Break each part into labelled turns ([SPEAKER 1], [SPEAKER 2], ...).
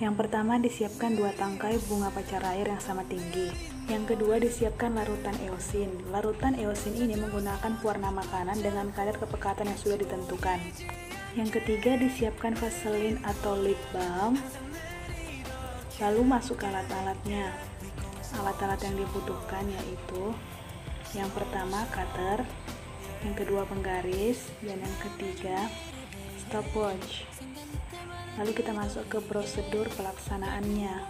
[SPEAKER 1] Yang pertama, disiapkan 2 tangkai bunga pacar air yang sama tinggi. Yang kedua, disiapkan larutan eosin. Larutan eosin ini menggunakan pewarna makanan dengan kadar kepekatan yang sudah ditentukan. Yang ketiga, disiapkan vaselin atau lip balm. Lalu masuk ke alat-alatnya. Alat-alat yang dibutuhkan yaitu yang pertama cutter, yang kedua penggaris, dan yang ketiga stopwatch. Lalu kita masuk ke prosedur pelaksanaannya.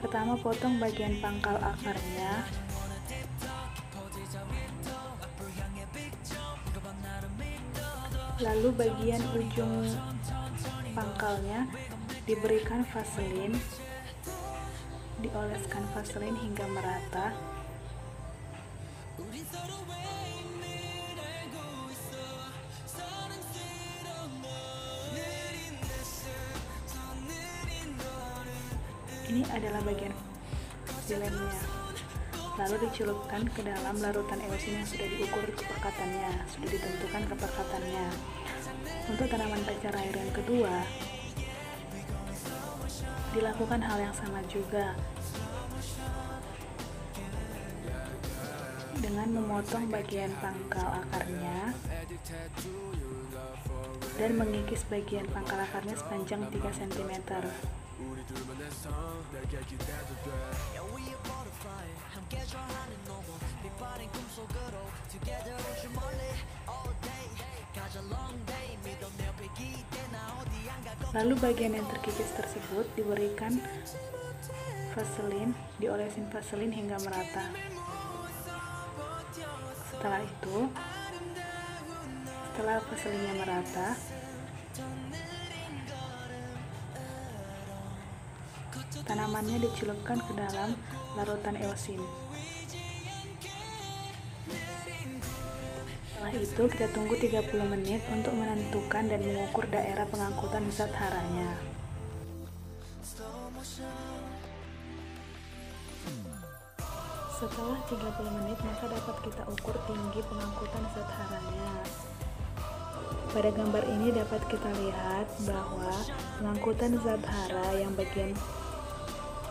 [SPEAKER 1] Pertama, potong bagian pangkal akarnya. Lalu bagian ujung pangkalnya diberikan vaselin, dioleskan vaselin hingga merata. Ini adalah bagian silemnya. Lalu dicelupkan ke dalam larutan eosin yang sudah diukur kepekatannya, sudah ditentukan kepekatannya. Untuk tanaman pacar air yang kedua, dilakukan hal yang sama juga, dengan memotong bagian pangkal akarnya dan mengikis bagian pangkal akarnya sepanjang 3 cm. Lalu bagian yang terkikis tersebut diberikan vaselin, diolesin vaselin hingga merata. Setelah vaselinnya merata, tanamannya dicelupkan ke dalam larutan eosin. Setelah itu kita tunggu 30 menit untuk menentukan dan mengukur daerah pengangkutan zat haranya. Setelah 30 menit maka dapat kita ukur tinggi pengangkutan zat haranya. Pada gambar ini dapat kita lihat bahwa pengangkutan zat hara yang bagian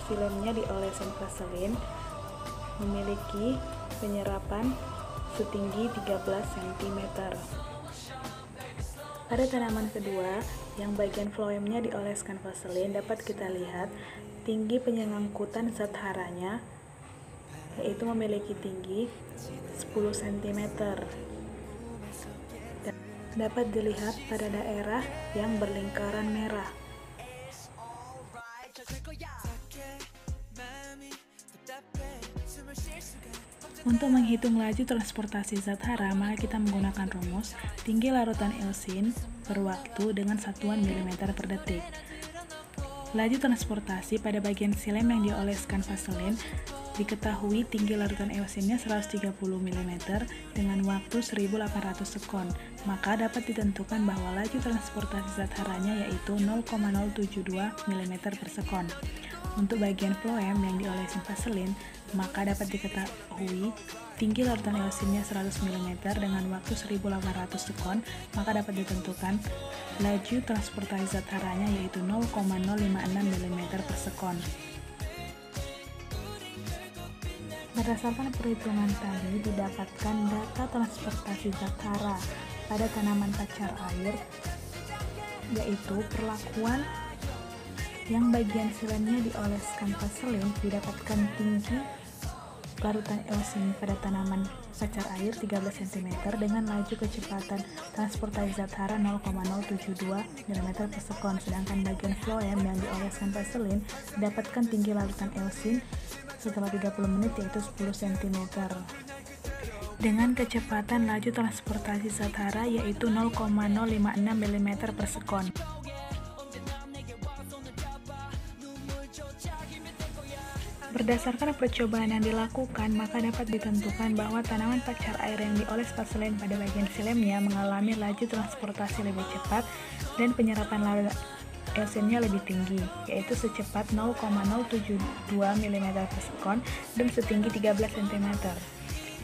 [SPEAKER 1] silemnya diolesin vaselin memiliki penyerapan setinggi 13 cm. Pada tanaman kedua yang bagian floemnya dioleskan vaselin dapat kita lihat tinggi pengangkutan zat haranya yaitu memiliki tinggi 10 cm. Dapat dilihat pada daerah yang berlingkaran merah. Untuk menghitung laju transportasi zat hara, maka kita menggunakan rumus tinggi larutan eosin per waktu dengan satuan mm per detik. Laju transportasi pada bagian silem yang dioleskan vaselin diketahui tinggi larutan eosinnya 130 mm dengan waktu 1800 sekon, maka dapat ditentukan bahwa laju transportasi zat haranya yaitu 0,072 mm per sekon. Untuk bagian floem yang diolesin vaselin, maka dapat diketahui tinggi larutan eosinnya 100 mm dengan waktu 1800 sekon, maka dapat ditentukan laju transportasi zat haranya yaitu 0,056 mm per sekon. Berdasarkan perhitungan tadi, didapatkan data transportasi zat hara pada tanaman pacar air, yaitu perlakuan yang bagian silemnya dioleskan vaselin didapatkan tinggi larutan eosin pada tanaman pacar air 13 cm dengan laju kecepatan transportasi zat hara 0,072 mm per sekon, sedangkan bagian floem yang dioleskan vaselin didapatkan tinggi larutan eosin setelah 30 menit yaitu 10 cm dengan kecepatan laju transportasi zat hara yaitu 0,056 mm per sekon. Berdasarkan percobaan yang dilakukan, maka dapat ditentukan bahwa tanaman pacar air yang dioles vaselin pada bagian silemnya mengalami laju transportasi lebih cepat dan penyerapan larutan eosinnya lebih tinggi, yaitu secepat 0,072 mm per sekon dan setinggi 13 cm.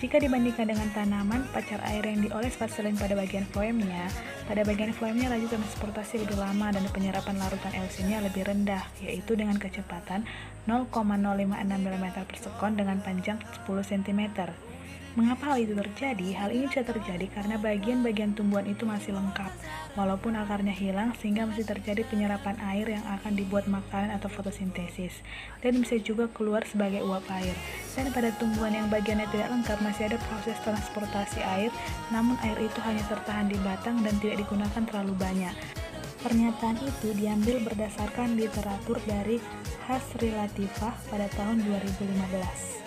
[SPEAKER 1] Jika dibandingkan dengan tanaman, pacar air yang dioles vaselin pada bagian floemnya laju transportasi lebih lama dan penyerapan larutan eusinnya lebih rendah, yaitu dengan kecepatan 0,056 mm per sekon dengan panjang 10 cm. Mengapa hal itu terjadi? Hal ini bisa terjadi karena bagian-bagian tumbuhan itu masih lengkap, walaupun akarnya hilang, sehingga masih terjadi penyerapan air yang akan dibuat makanan atau fotosintesis, dan bisa juga keluar sebagai uap air. Dan pada tumbuhan yang bagiannya tidak lengkap masih ada proses transportasi air, namun air itu hanya tertahan di batang dan tidak digunakan terlalu banyak. Pernyataan itu diambil berdasarkan literatur dari Hasrelatifah pada tahun 2015.